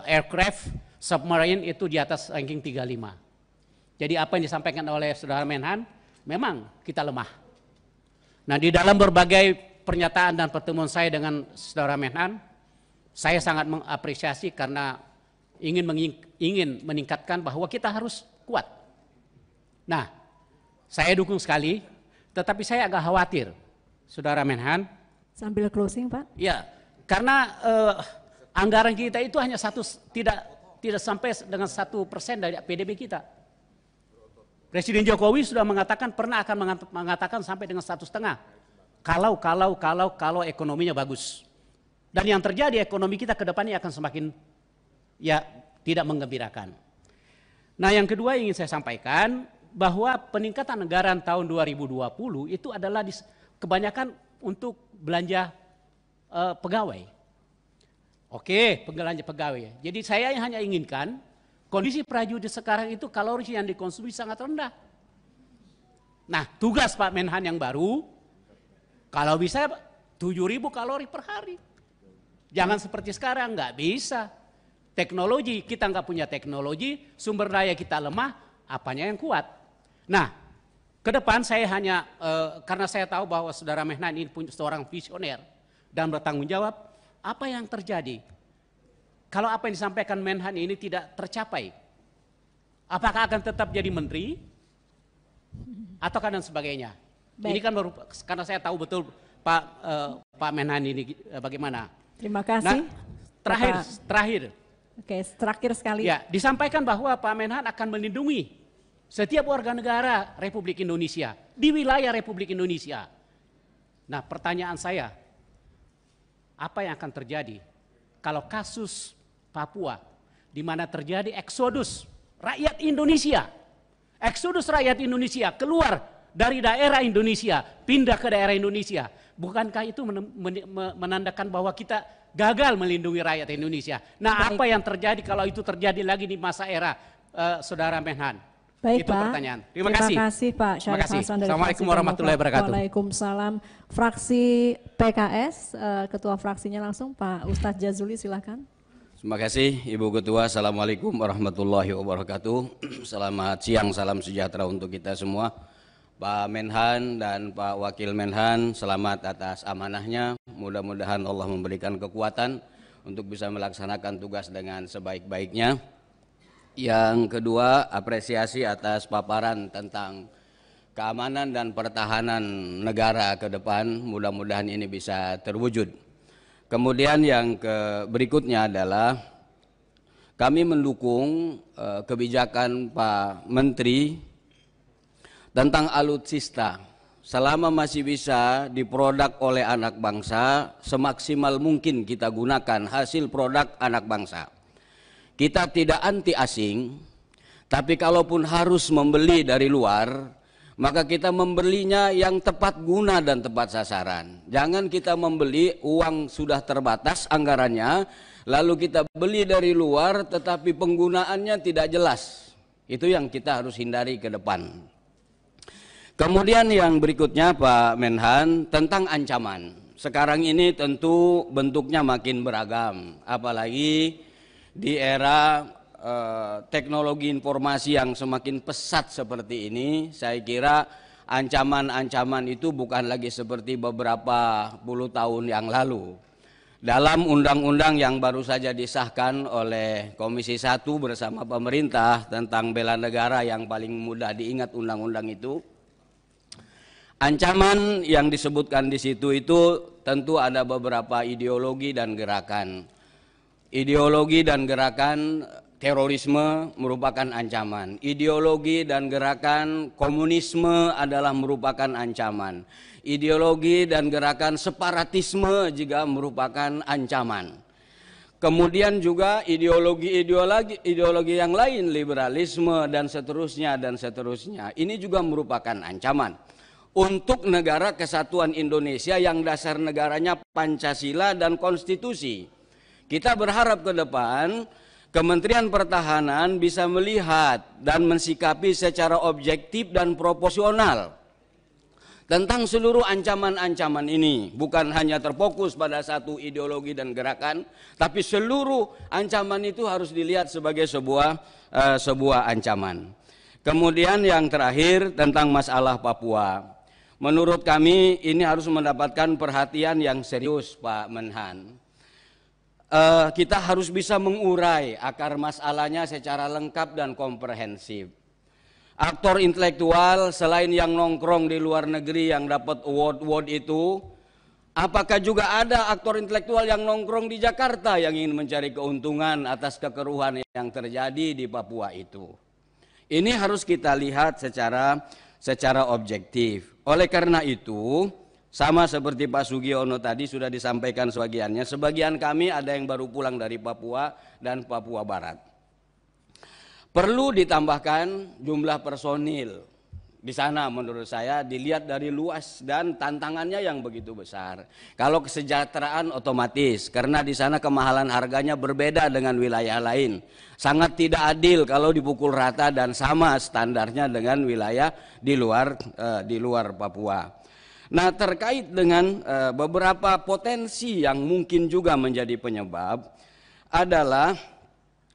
aircraft, submarine itu di atas ranking 35. Jadi apa yang disampaikan oleh Saudara Menhan, memang kita lemah. Nah, di dalam berbagai pernyataan dan pertemuan saya dengan Saudara Menhan, saya sangat mengapresiasi karena ingin meningkatkan bahwa kita harus kuat. Nah, saya dukung sekali, tetapi saya agak khawatir, Saudara Menhan. Sambil closing, Pak. Ya, karena anggaran kita itu hanya tidak sampai dengan 1% dari PDB kita. Presiden Jokowi sudah mengatakan akan mengatakan sampai dengan 1,5. Kalau ekonominya bagus. Dan yang terjadi ekonomi kita ke depannya akan semakin tidak menggembirakan. Nah, yang kedua yang ingin saya sampaikan, bahwa peningkatan anggaran tahun 2020 itu adalah kebanyakan untuk belanja pegawai. Oke, belanja pegawai. Jadi saya hanya inginkan kondisi prajurit sekarang itu kalori yang dikonsumsi sangat rendah. Nah, tugas Pak Menhan yang baru, kalau bisa 7.000 kalori per hari. Jangan seperti sekarang, nggak bisa. Teknologi, kita nggak punya teknologi, sumber daya kita lemah, apanya yang kuat. Nah, ke depan saya hanya, karena saya tahu bahwa Saudara Menhan ini punya seorang visioner dan bertanggung jawab, apa yang terjadi kalau apa yang disampaikan Menhan ini tidak tercapai? Apakah akan tetap jadi menteri? Ataukah dan sebagainya? Baik. Ini kan baru, karena saya tahu betul Pak Menhan ini bagaimana. Terima kasih. Nah, terakhir. Oke, terakhir sekali. Ya, disampaikan bahwa Pak Menhan akan melindungi setiap warga negara Republik Indonesia di wilayah Republik Indonesia. Nah, pertanyaan saya, apa yang akan terjadi kalau kasus Papua di mana terjadi eksodus rakyat Indonesia, keluar dari daerah Indonesia, pindah ke daerah Indonesia? Bukankah itu menandakan bahwa kita gagal melindungi rakyat Indonesia? Nah, baik. Apa yang terjadi kalau itu terjadi lagi di masa era Saudara Menhan? Baik, itu Pak. Pertanyaan. Terima kasih Pak Syarif Hasan dari Assalamualaikum warahmatullahi wabarakatuh. Waalaikumsalam. Fraksi PKS, Ketua fraksinya langsung Pak Ustadz Jazuli, silakan. Terima kasih Ibu Ketua. Assalamualaikum warahmatullahi wabarakatuh. Selamat siang, salam sejahtera untuk kita semua. Pak Menhan dan Pak Wakil Menhan, selamat atas amanahnya. Mudah-mudahan Allah memberikan kekuatan untuk bisa melaksanakan tugas dengan sebaik-baiknya. Yang kedua, apresiasi atas paparan tentang keamanan dan pertahanan negara ke depan, mudah-mudahan ini bisa terwujud. Kemudian yang berikutnya adalah kami mendukung kebijakan Pak Menteri tentang alutsista. Selama masih bisa diproduk oleh anak bangsa, semaksimal mungkin kita gunakan hasil produk anak bangsa. Kita tidak anti asing, tapi kalaupun harus membeli dari luar, maka kita membelinya yang tepat guna dan tepat sasaran. Jangan kita membeli, uang sudah terbatas anggarannya, lalu kita beli dari luar tetapi penggunaannya tidak jelas. Itu yang kita harus hindari ke depan. Kemudian yang berikutnya Pak Menhan tentang ancaman. Sekarang ini tentu bentuknya makin beragam, apalagi di era teknologi informasi yang semakin pesat seperti ini. Saya kira ancaman-ancaman itu bukan lagi seperti beberapa puluh tahun yang lalu. Dalam undang-undang yang baru saja disahkan oleh Komisi 1 bersama pemerintah tentang bela negara, yang paling mudah diingat undang-undang itu, ancaman yang disebutkan di situ itu tentu ada beberapa ideologi dan gerakan. Ideologi dan gerakan terorisme merupakan ancaman. Ideologi dan gerakan komunisme adalah merupakan ancaman. Ideologi dan gerakan separatisme juga merupakan ancaman. Kemudian juga ideologi yang lain, liberalisme dan seterusnya dan seterusnya. Ini juga merupakan ancaman untuk negara kesatuan Indonesia yang dasar negaranya Pancasila dan konstitusi. Kita berharap ke depan Kementerian Pertahanan bisa melihat dan mensikapi secara objektif dan proporsional tentang seluruh ancaman-ancaman ini. Bukan hanya terfokus pada satu ideologi dan gerakan, tapi seluruh ancaman itu harus dilihat sebagai sebuah ancaman. Kemudian yang terakhir tentang masalah Papua. Menurut kami ini harus mendapatkan perhatian yang serius Pak Menhan. Kita harus bisa mengurai akar masalahnya secara lengkap dan komprehensif. Aktor intelektual selain yang nongkrong di luar negeri yang dapat award itu, apakah juga ada aktor intelektual yang nongkrong di Jakarta yang ingin mencari keuntungan atas kekeruhan yang terjadi di Papua itu? Ini harus kita lihat secara objektif. Oleh karena itu, sama seperti Pak Sugiono tadi sudah disampaikan sebagiannya, sebagian kami ada yang baru pulang dari Papua dan Papua Barat. Perlu ditambahkan jumlah personil di sana, menurut saya dilihat dari luas dan tantangannya yang begitu besar. Kalau kesejahteraan otomatis, karena di sana kemahalan harganya berbeda dengan wilayah lain. Sangat tidak adil kalau dipukul rata dan sama standarnya dengan wilayah di luar Papua. Nah, terkait dengan beberapa potensi yang mungkin juga menjadi penyebab adalah,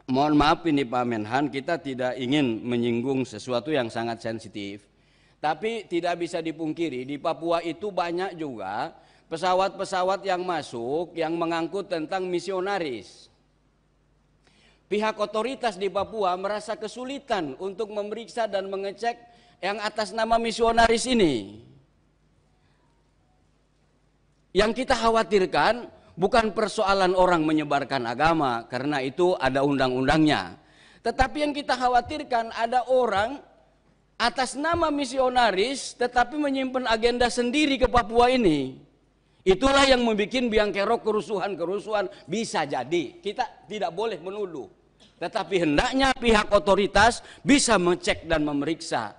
mohon maaf ini Pak Menhan, kita tidak ingin menyinggung sesuatu yang sangat sensitif. Tapi tidak bisa dipungkiri di Papua itu banyak juga pesawat-pesawat yang masuk yang mengangkut tentang misionaris. Pihak otoritas di Papua merasa kesulitan untuk memeriksa dan mengecek yang atas nama misionaris ini. Yang kita khawatirkan bukan persoalan orang menyebarkan agama, karena itu ada undang-undangnya. Tetapi yang kita khawatirkan ada orang atas nama misionaris tetapi menyimpan agenda sendiri ke Papua ini. Itulah yang membuat biang kerok kerusuhan-kerusuhan. Bisa jadi, kita tidak boleh menuduh. Tetapi hendaknya pihak otoritas bisa mengecek dan memeriksa.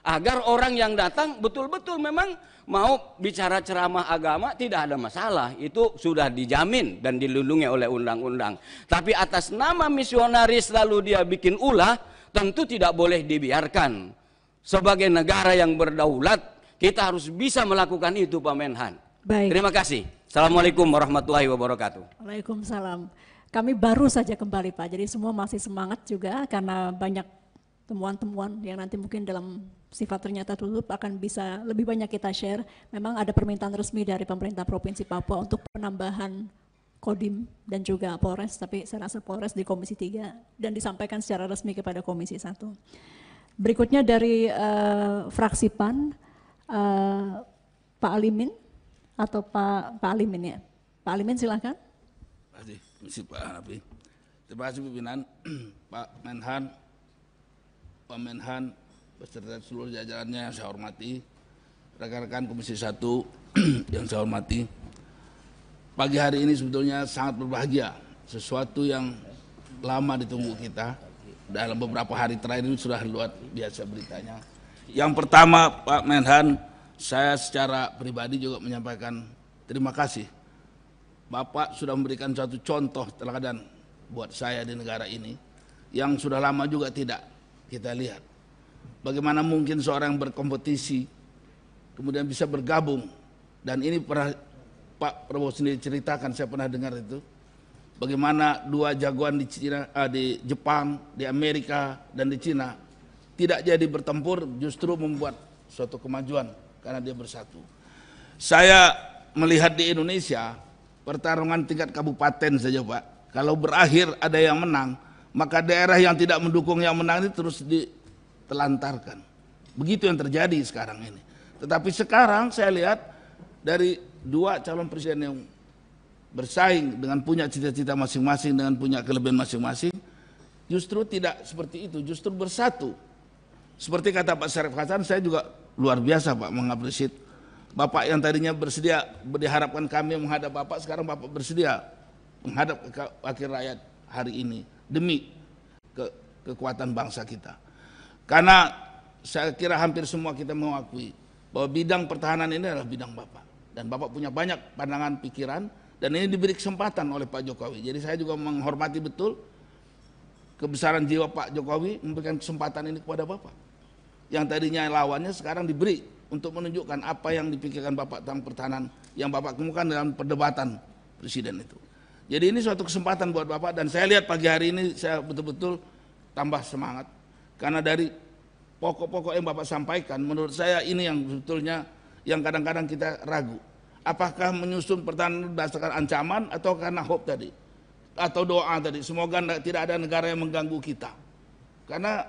Agar orang yang datang betul-betul memang mau bicara ceramah agama, tidak ada masalah. Itu sudah dijamin dan dilindungi oleh undang-undang. Tapi atas nama misionaris lalu dia bikin ulah, tentu tidak boleh dibiarkan. Sebagai negara yang berdaulat, kita harus bisa melakukan itu Pak Menhan. Baik. Terima kasih. Assalamualaikum warahmatullahi wabarakatuh. Waalaikumsalam. Kami baru saja kembali Pak, jadi semua masih semangat juga karena banyak temuan-temuan yang nanti mungkin dalam sifat ternyata tutup akan bisa lebih banyak kita share. Memang ada permintaan resmi dari pemerintah Provinsi Papua untuk penambahan Kodim dan juga Polres, tapi saya rasa Polres di Komisi 3 dan disampaikan secara resmi kepada Komisi 1. Berikutnya dari fraksi PAN, Pak Alimin atau Pak Alimin ya. Pak Alimin silakan. Terima kasih Pak Hanafi. Terima kasih pimpinan, Pak Menhan, Pak Menhan, beserta seluruh jajarannya yang saya hormati, rekan-rekan Komisi 1 yang saya hormati. Pagi hari ini sebetulnya sangat berbahagia, sesuatu yang lama ditunggu kita. Dalam beberapa hari terakhir ini sudah luar biasa beritanya. Yang pertama Pak Menhan, saya secara pribadi juga menyampaikan terima kasih. Bapak sudah memberikan suatu contoh teladan buat saya di negara ini, yang sudah lama juga tidak kita lihat. Bagaimana mungkin seorang yang berkompetisi, kemudian bisa bergabung, dan ini pernah Pak Prabowo sendiri ceritakan, saya pernah dengar itu, bagaimana dua jagoan di Cina, di Jepang, di Amerika, dan di Cina tidak jadi bertempur, justru membuat suatu kemajuan karena dia bersatu. Saya melihat di Indonesia pertarungan tingkat kabupaten saja Pak, kalau berakhir ada yang menang, maka daerah yang tidak mendukung yang menang itu terus ditelantarkan. Begitu yang terjadi sekarang ini. Tetapi sekarang saya lihat dari dua calon presiden yang bersaing dengan punya cita-cita masing-masing, dengan punya kelebihan masing-masing, justru tidak seperti itu, justru bersatu. Seperti kata Pak Syarif Hasan, saya juga luar biasa Pak mengapresiasi Bapak yang tadinya bersedia, diharapkan kami menghadap Bapak, sekarang Bapak bersedia menghadap ke wakil rakyat hari ini demi kekuatan bangsa kita. Karena saya kira hampir semua kita mengakui bahwa bidang pertahanan ini adalah bidang Bapak, dan Bapak punya banyak pandangan pikiran, dan ini diberi kesempatan oleh Pak Jokowi. Jadi saya juga menghormati betul kebesaran jiwa Pak Jokowi memberikan kesempatan ini kepada Bapak. Yang tadinya lawannya sekarang diberi untuk menunjukkan apa yang dipikirkan Bapak tentang pertahanan yang Bapak kemukakan dalam perdebatan presiden itu. Jadi ini suatu kesempatan buat Bapak, dan saya lihat pagi hari ini saya betul-betul tambah semangat. Karena dari pokok-pokok yang Bapak sampaikan, menurut saya ini yang sebetulnya yang kadang-kadang kita ragu. Apakah menyusun pertahanan berdasarkan ancaman atau karena hope tadi? Atau doa tadi, semoga tidak ada negara yang mengganggu kita. Karena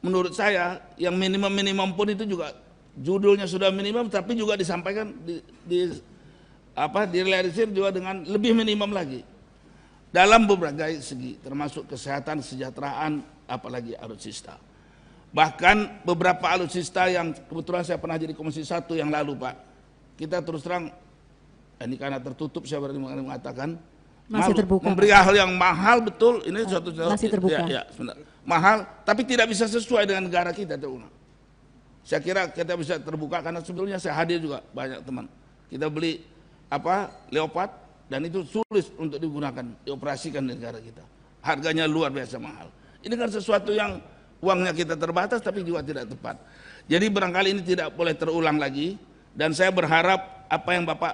menurut saya yang minimum pun itu juga judulnya sudah minimum, tapi juga disampaikan direalisir juga dengan lebih minimum lagi. Dalam berbagai segi, termasuk kesehatan, kesejahteraan, apalagi alutsista. Bahkan beberapa alutsista yang kebetulan saya pernah jadi Komisi 1 yang lalu Pak, kita terus terang, ini karena tertutup saya berani mengatakan, masih terbuka, memberi hal yang mahal betul, ini suatu masih terbuka. Ya, mahal, tapi tidak bisa sesuai dengan negara kita. Saya kira kita bisa terbuka karena sebetulnya saya hadir juga banyak teman. Kita beli Leopard dan itu sulit untuk digunakan, dioperasikan di negara kita. Harganya luar biasa mahal. Ini kan sesuatu yang uangnya kita terbatas tapi juga tidak tepat. Jadi barangkali ini tidak boleh terulang lagi, dan saya berharap apa yang Bapak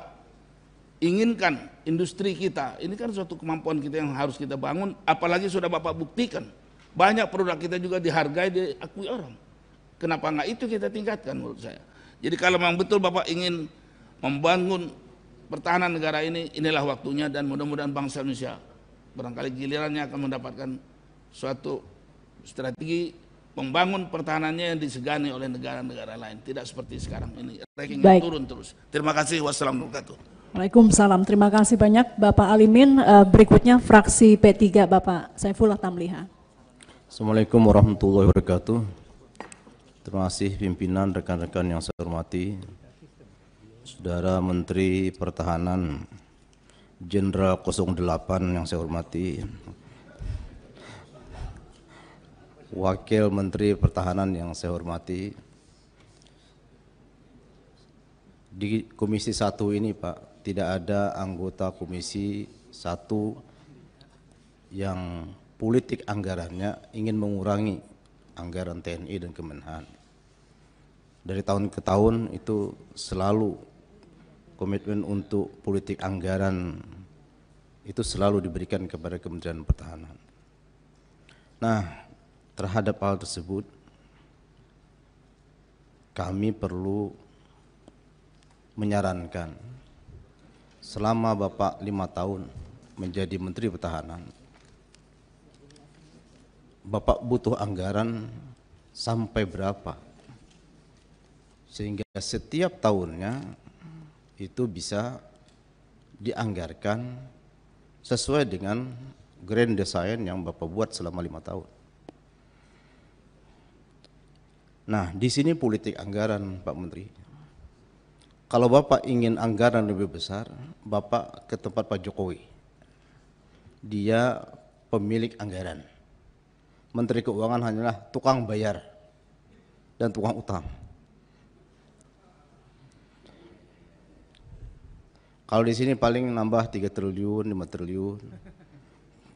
inginkan industri kita, ini kan suatu kemampuan kita yang harus kita bangun, apalagi sudah Bapak buktikan. Banyak produk kita juga dihargai, diakui orang. Kenapa enggak itu kita tingkatkan menurut saya. Jadi kalau memang betul Bapak ingin membangun pertahanan negara ini, inilah waktunya, dan mudah-mudahan bangsa Indonesia barangkali gilirannya akan mendapatkan suatu strategi membangun pertahanannya yang disegani oleh negara-negara lain, tidak seperti sekarang ini rankingnya turun terus. Terima kasih. Wassalamualaikum warahmatullahi wabarakatuh. Waalaikumsalam. Terima kasih banyak Bapak Alimin. Berikutnya fraksi P3 Bapak Saifullah Tamliha. Assalamualaikum warahmatullahi wabarakatuh. Terima kasih pimpinan, rekan-rekan yang saya hormati, Saudara Menteri Pertahanan Jenderal 08 yang saya hormati, Wakil Menteri Pertahanan yang saya hormati. Di Komisi 1 ini Pak, tidak ada anggota Komisi 1 yang politik anggarannya ingin mengurangi anggaran TNI dan Kemenhan. Dari tahun ke tahun itu selalu komitmen untuk politik anggaran itu selalu diberikan kepada Kementerian Pertahanan. Nah, terhadap hal tersebut kami perlu menyarankan selama Bapak 5 tahun menjadi Menteri Pertahanan, Bapak butuh anggaran sampai berapa? Sehingga setiap tahunnya itu bisa dianggarkan sesuai dengan grand design yang Bapak buat selama 5 tahun. Nah, di sini politik anggaran, Pak Menteri. Kalau Bapak ingin anggaran lebih besar, Bapak ke tempat Pak Jokowi. Dia pemilik anggaran. Menteri Keuangan hanyalah tukang bayar dan tukang utang. Kalau di sini paling nambah 3 triliun, 5 triliun.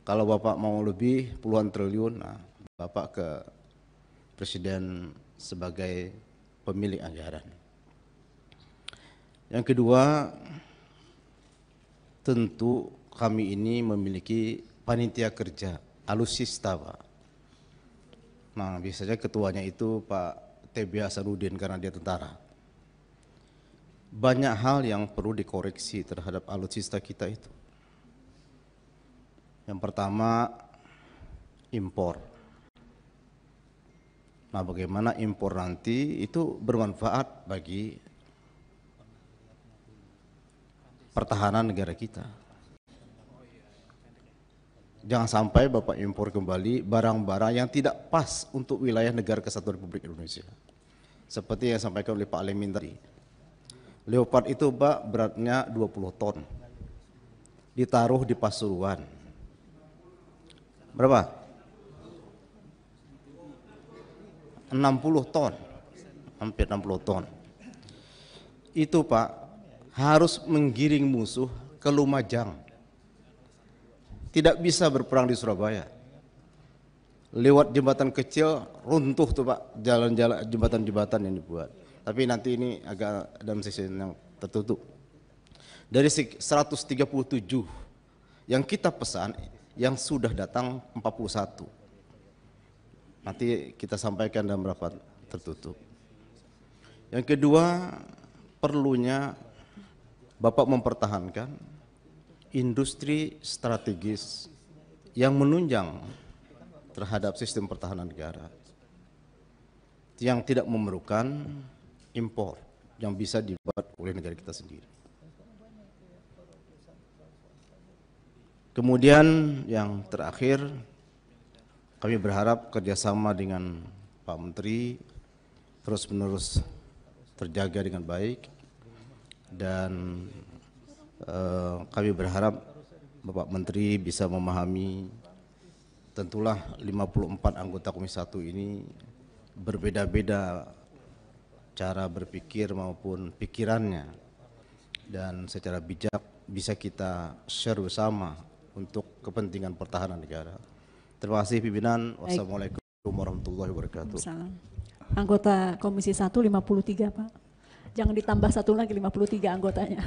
Kalau Bapak mau lebih puluhan triliun, nah Bapak ke Presiden sebagai pemilik anggaran. Yang kedua, tentu kami ini memiliki panitia kerja, alutsista, Pak. Nah, biasanya ketuanya itu Pak TB Hasanuddin karena dia tentara. Banyak hal yang perlu dikoreksi terhadap alutsista kita itu. Yang pertama, impor. Nah, bagaimana impor nanti itu bermanfaat bagi pertahanan negara kita. Jangan sampai Bapak impor kembali barang-barang yang tidak pas untuk wilayah negara kesatuan Republik Indonesia. Seperti yang disampaikan oleh Pak Lemin tadi. Leopard itu, Pak, beratnya 20 ton. Ditaruh di Pasuruan. Berapa? 60 ton. Hampir 60 ton. Itu, Pak, harus menggiring musuh ke Lumajang. Tidak bisa berperang di Surabaya. Lewat jembatan kecil runtuh tuh, Pak, jalan-jalan jembatan-jembatan yang dibuat. Tapi nanti ini agak dalam sisi yang tertutup. Dari 137 yang kita pesan, yang sudah datang 41. Nanti kita sampaikan dalam rapat tertutup. Yang kedua, perlunya Bapak mempertahankan industri strategis yang menunjang terhadap sistem pertahanan negara, yang tidak memerlukan impor yang bisa dibuat oleh negara kita sendiri. Kemudian yang terakhir, kami berharap kerjasama dengan Pak Menteri terus-menerus terjaga dengan baik, dan kami berharap Bapak Menteri bisa memahami, tentulah 54 anggota Komisi 1 ini berbeda-beda cara berpikir maupun pikirannya, dan secara bijak bisa kita share bersama untuk kepentingan pertahanan negara. Terima kasih pimpinan. Wassalamualaikum warahmatullahi wabarakatuh. Anggota Komisi 1 53, Pak. Jangan ditambah satu lagi, 53 anggotanya.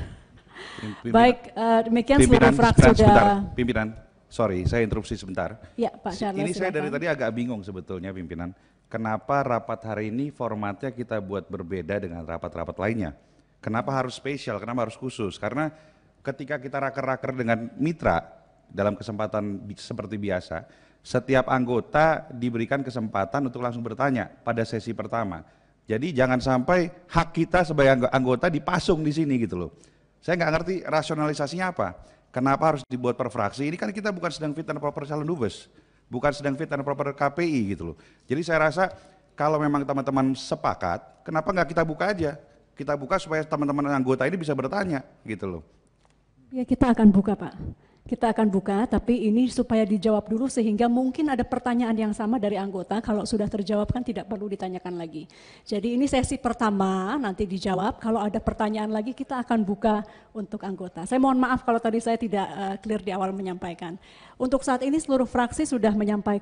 Baik, demikian seluruh fraksi sudah. Pimpinan, sorry, saya interupsi sebentar. Ya, Pak Charles. Ini saya dari tadi agak bingung sebetulnya, pimpinan. Kenapa rapat hari ini formatnya kita buat berbeda dengan rapat-rapat lainnya? Kenapa harus spesial? Kenapa harus khusus? Karena ketika kita raker-raker dengan mitra dalam kesempatan seperti biasa, setiap anggota diberikan kesempatan untuk langsung bertanya pada sesi pertama. Jadi jangan sampai hak kita sebagai anggota dipasung di sini gitu loh. Saya nggak ngerti rasionalisasinya apa. Kenapa harus dibuat per fraksi? Ini kan kita bukan sedang fit and proper calon dubes, bukan sedang fit and proper KPI gitu loh. Jadi saya rasa kalau memang teman-teman sepakat, kenapa nggak kita buka aja? Kita buka supaya teman-teman anggota ini bisa bertanya gitu loh. Ya, kita akan buka, Pak. Kita akan buka, tapi ini supaya dijawab dulu sehingga mungkin ada pertanyaan yang sama dari anggota. Kalau sudah terjawab kan tidak perlu ditanyakan lagi. Jadi ini sesi pertama, nanti dijawab. Kalau ada pertanyaan lagi kita akan buka untuk anggota. Saya mohon maaf kalau tadi saya tidak clear di awal menyampaikan. Untuk saat ini seluruh fraksi sudah menyampaikan